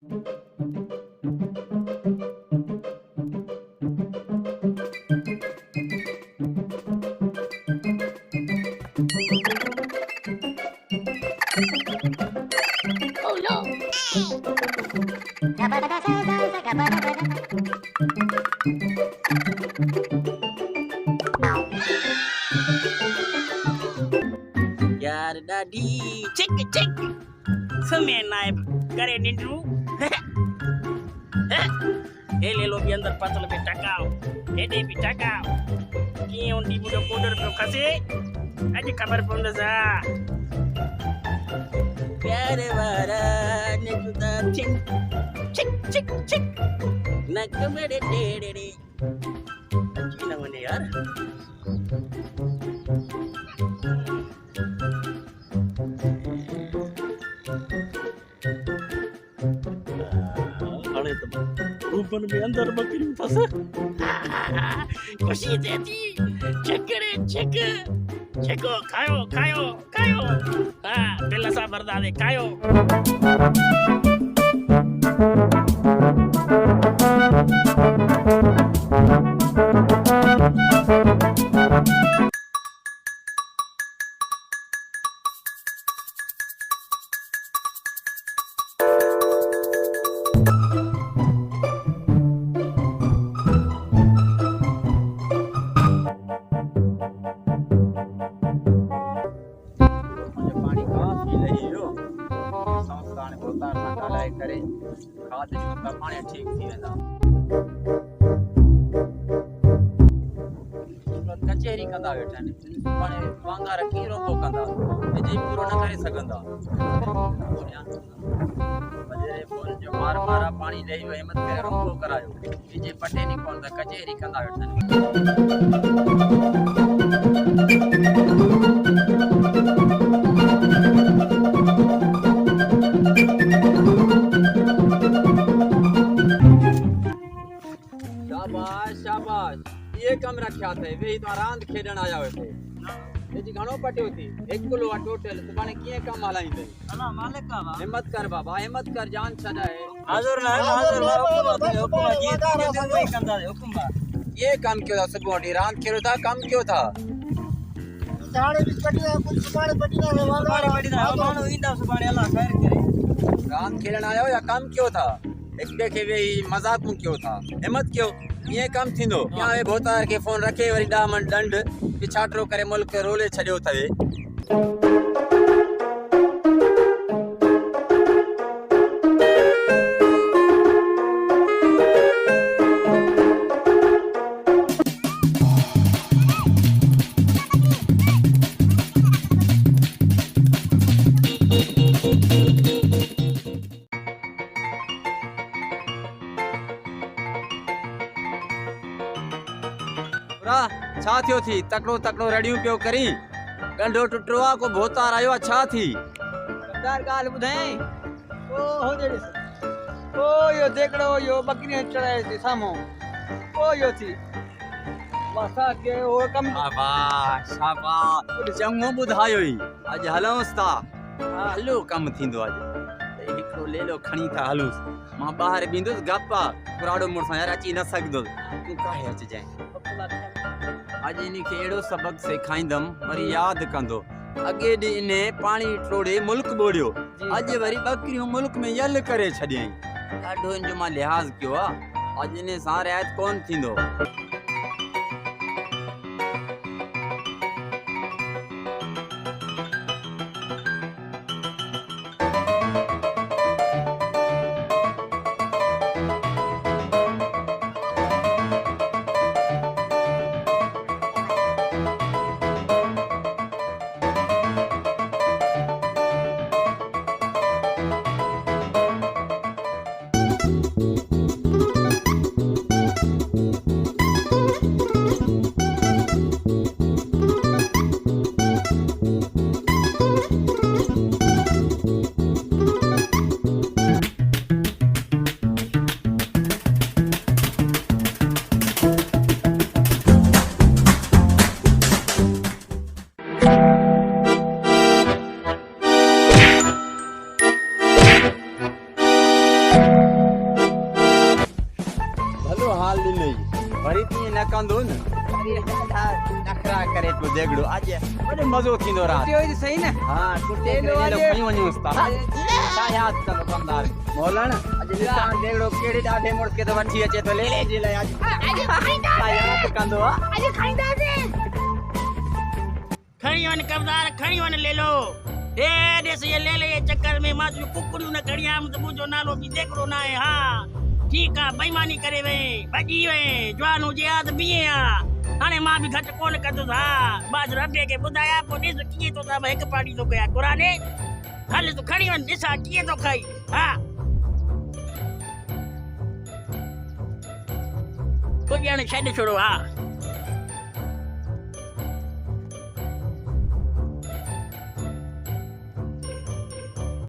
Oh no! यार दादी cek cek semen naik करे निंद्रू ले लो भी अंदर पास lebih takau dede भी takau क्यों di budak koder belum kasih aja kabar belum dah प्यारे वाला ने तुझा चिक चिक चिक चिक nak kemana dede anjing namanya यार रूपन में अंदर बकरी फंसा खुशी देती चेक करे चेको खायो हाँ पहला सा बरदा दे खायो करे खाद जो का पानी ठीक थी वेंदा कचहरी कंदा वेठा ने पानी वांगा रखी रोको कंदा जे पूरो न करे सगंदा बजे बोल जो मारा पानी ले हिम्मत करे रोको करायो जे पटे नहीं कोन कचहरी कंदा वेठा ने शाबाश ये कम रखा थे वे तो रांद खेडण आया हुए थे जी घणो पटियो थी 1 किलो टोटल सुबाने किए कम हलाइंदे अला मालिक का हिम्मत कर बाबा हिम्मत कर जान छडाए हाजिर ना हुकुम जी तीन दिन वही कंदा दे हुकुम बा ये काम क्यों था सुबह डी रांद खेलो था काम क्यों था साड़े भी पटिया कुछ सुबाने पटिया है मानो इंदा सुबाने अल्लाह खैर करे रांद खेलण आया हो या काम क्यों था एक देखे वे मजाक में क्यों था हिम्मत क्यों ये काम थींदो या वे भोतार के फोन रखे वरी डामन डंड पिछाटरो करे मुल्क रोले छडियो थवे छा थियो थी तकड़ो रड़ियूं पियो करी गंढो टुटवा को भोतार आयो छा थी सरदार गाल बुधाई ओ हो जेड़ी ओ यो देखड़ो यो बकरियां चढ़ाए थी सामो ओ यो थी वासा के ओ कम शाबाश चंगो बुधायो ही आज हलौस था हलो कम थींदो आज एकड़ो ले लो खणी था हलूस मां बाहर बिंदुस गप्पा पुराड़ो मुरसा यार अची न सकदो तू काहे अच जाए आज इनके एड़ो सबक सेखाईंदम वरी याद कंदो अगे डी ने पानी टोड़े मुल्क बोड़ियो आज वरी बकरियों मुल्क में यल करे छडियई ॾाढो इन जो मां लिहाज कियो आ आज ने सा रियायत कोन थींदो माल ॾिनई वरी तीअं न कंदो न अरे ॾाढा नखरा करे पियो देगड़ो अॼु वॾो मज़ो थींदो राति जो सही न हाँ टुटे ले लो करे अॼु। खणी वञूंसि था छा यादि कंदो कमदार मोलण अॼु ॾिसां देगड़ो कहिड़े ॾाढे मुड़िस खे त वठी अचे थो ले जे लाइ अॼु छा यादि कंदो आहे खणी वञ कमदार खणी वञ ले लो ए ॾिस ये ले ले ये चक्कर में मां जो कुकड़ियूं न खणी आयमि त मुंहिंजो नालो बि देगड़ो न आहे हा ठीकु आहे बेईमानी करे वई भॼी वई जवान हुजे हा त बीहे हा हाणे मां बि घटि कोन कंदुसि हा बाज रबे खे ॿुधाया पोइ ॾिस कीअं थो था हिकु पाड़ी थो कया क़ुराने हल तूं खणी वञ ॾिसां कीअं थो खाई हा कुझु हाणे छॾे छोड़ो हा